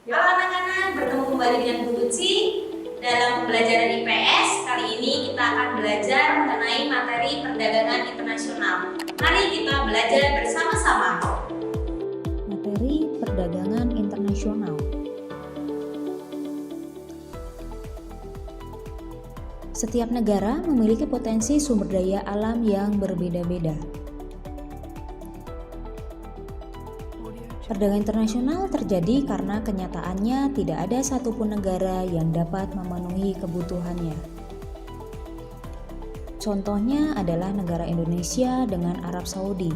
Halo anak-anak, bertemu kembali dengan Bu Lutfi dalam pembelajaran IPS. Kali ini kita akan belajar mengenai materi perdagangan internasional. Mari kita belajar bersama-sama. Materi perdagangan internasional. Setiap negara memiliki potensi sumber daya alam yang berbeda-beda. Perdagangan internasional terjadi karena kenyataannya tidak ada satupun negara yang dapat memenuhi kebutuhannya. Contohnya adalah negara Indonesia dengan Arab Saudi.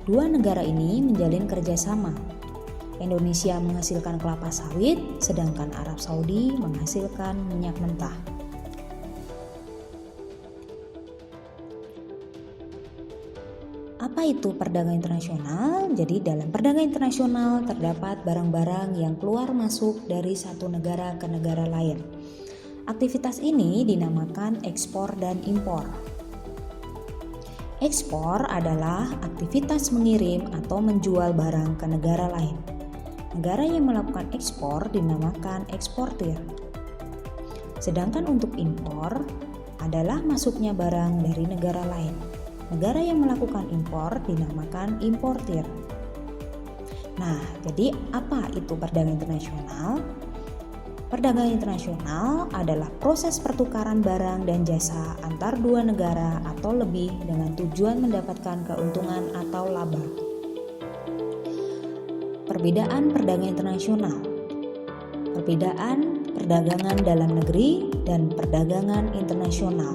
Dua negara ini menjalin kerjasama. Indonesia menghasilkan kelapa sawit, sedangkan Arab Saudi menghasilkan minyak mentah. Apa itu perdagangan internasional? Jadi dalam perdagangan internasional terdapat barang-barang yang keluar masuk dari satu negara ke negara lain. Aktivitas ini dinamakan ekspor dan impor. Ekspor adalah aktivitas mengirim atau menjual barang ke negara lain. Negara yang melakukan ekspor dinamakan eksportir. Sedangkan untuk impor adalah masuknya barang dari negara lain. Negara yang melakukan impor dinamakan importir. Nah, jadi apa itu perdagangan internasional? Perdagangan internasional adalah proses pertukaran barang dan jasa antar dua negara atau lebih dengan tujuan mendapatkan keuntungan atau laba. Perbedaan perdagangan internasional. Perbedaan perdagangan dalam negeri dan perdagangan internasional.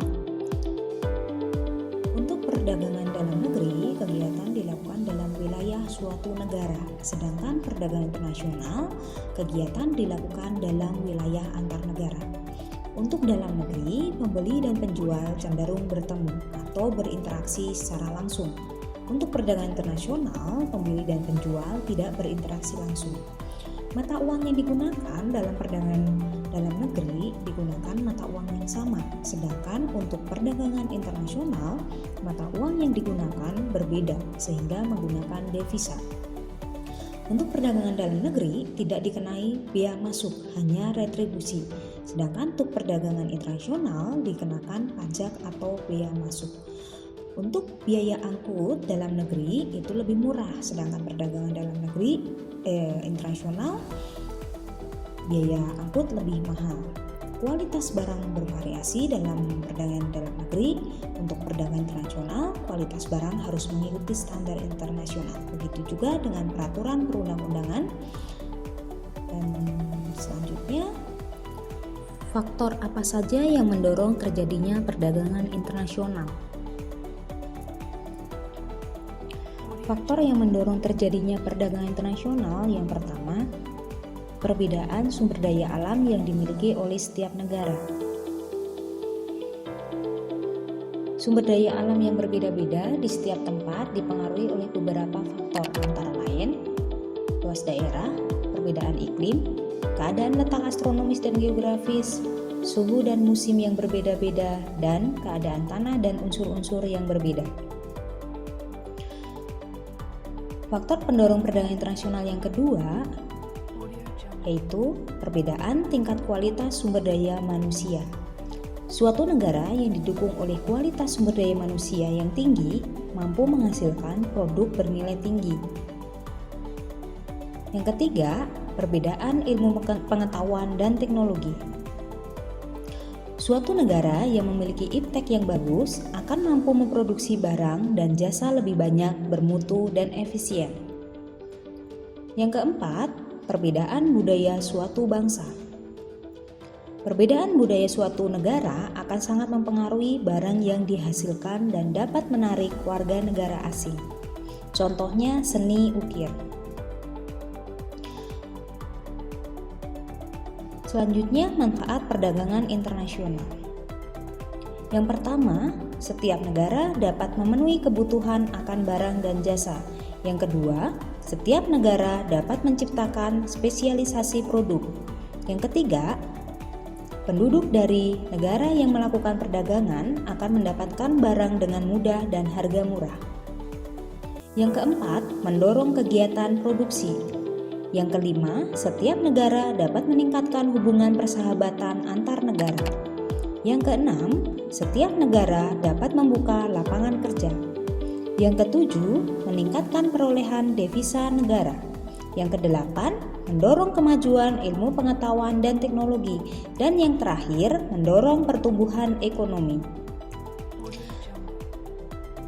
Perdagangan dalam negeri, kegiatan dilakukan dalam wilayah suatu negara, sedangkan perdagangan internasional, kegiatan dilakukan dalam wilayah antar negara. Untuk dalam negeri, pembeli dan penjual cenderung bertemu atau berinteraksi secara langsung. Untuk perdagangan internasional, pembeli dan penjual tidak berinteraksi langsung. Mata uang yang digunakan dalam perdagangan dalam negeri digunakan mata uang yang sama, sedangkan untuk perdagangan internasional, mata uang yang digunakan berbeda sehingga menggunakan devisa. Untuk perdagangan dalam negeri tidak dikenai bea masuk, hanya retribusi, sedangkan untuk perdagangan internasional dikenakan pajak atau bea masuk. Untuk biaya angkut dalam negeri itu lebih murah, sedangkan perdagangan dalam negeri internasional biaya angkut lebih mahal. Kualitas barang bervariasi dalam perdagangan dalam negeri. Untuk perdagangan internasional, kualitas barang harus mengikuti standar internasional. Begitu juga dengan peraturan perundang-undangan. Dan selanjutnya, faktor apa saja yang mendorong terjadinya perdagangan internasional? Faktor yang mendorong terjadinya perdagangan internasional yang pertama, perbedaan sumber daya alam yang dimiliki oleh setiap negara. Sumber daya alam yang berbeda-beda di setiap tempat dipengaruhi oleh beberapa faktor, antara lain luas daerah, perbedaan iklim, keadaan letak astronomis dan geografis, suhu dan musim yang berbeda-beda, dan keadaan tanah dan unsur-unsur yang berbeda. Faktor pendorong perdagangan internasional yang kedua yaitu perbedaan tingkat kualitas sumber daya manusia. Suatu negara yang didukung oleh kualitas sumber daya manusia yang tinggi mampu menghasilkan produk bernilai tinggi. Yang ketiga, perbedaan ilmu pengetahuan dan teknologi. Suatu negara yang memiliki iptek yang bagus akan mampu memproduksi barang dan jasa lebih banyak, bermutu, dan efisien. Yang keempat, perbedaan budaya suatu bangsa. Perbedaan budaya suatu negara akan sangat mempengaruhi barang yang dihasilkan dan dapat menarik warga negara asing. Contohnya seni ukir. Selanjutnya, manfaat perdagangan internasional. Yang pertama, setiap negara dapat memenuhi kebutuhan akan barang dan jasa. Yang kedua, setiap negara dapat menciptakan spesialisasi produk. Yang ketiga, penduduk dari negara yang melakukan perdagangan akan mendapatkan barang dengan mudah dan harga murah. Yang keempat, mendorong kegiatan produksi. Yang kelima, setiap negara dapat meningkatkan hubungan persahabatan antar negara. Yang keenam, setiap negara dapat membuka lapangan kerja. Yang ketujuh, meningkatkan perolehan devisa negara. Yang kedelapan, mendorong kemajuan ilmu pengetahuan dan teknologi. Dan yang terakhir, mendorong pertumbuhan ekonomi.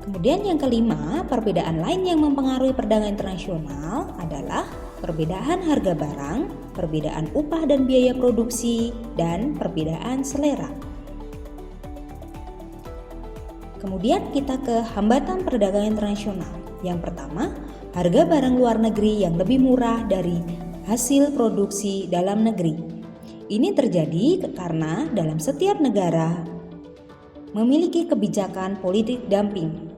Kemudian yang kelima, perbedaan lain yang mempengaruhi perdagangan internasional adalah perbedaan harga barang, perbedaan upah dan biaya produksi, dan perbedaan selera. Kemudian kita ke hambatan perdagangan internasional. Yang pertama, harga barang luar negeri yang lebih murah dari hasil produksi dalam negeri. Ini terjadi karena dalam setiap negara memiliki kebijakan politik dumping.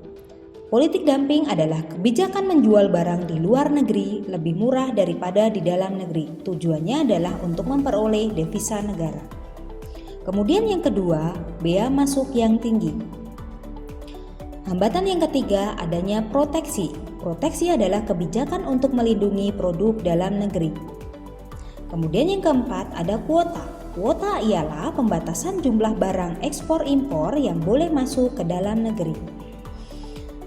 Politik dumping adalah kebijakan menjual barang di luar negeri lebih murah daripada di dalam negeri. Tujuannya adalah untuk memperoleh devisa negara. Kemudian yang kedua, bea masuk yang tinggi. Hambatan yang ketiga, adanya proteksi. Proteksi adalah kebijakan untuk melindungi produk dalam negeri. Kemudian yang keempat, ada kuota. Kuota ialah pembatasan jumlah barang ekspor impor yang boleh masuk ke dalam negeri.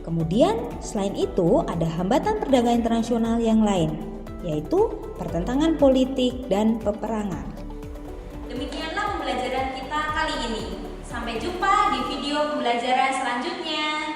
Kemudian selain itu ada hambatan perdagangan internasional yang lain, yaitu pertentangan politik dan peperangan. Demikianlah pembelajaran kita kali ini. Sampai jumpa di video pembelajaran selanjutnya.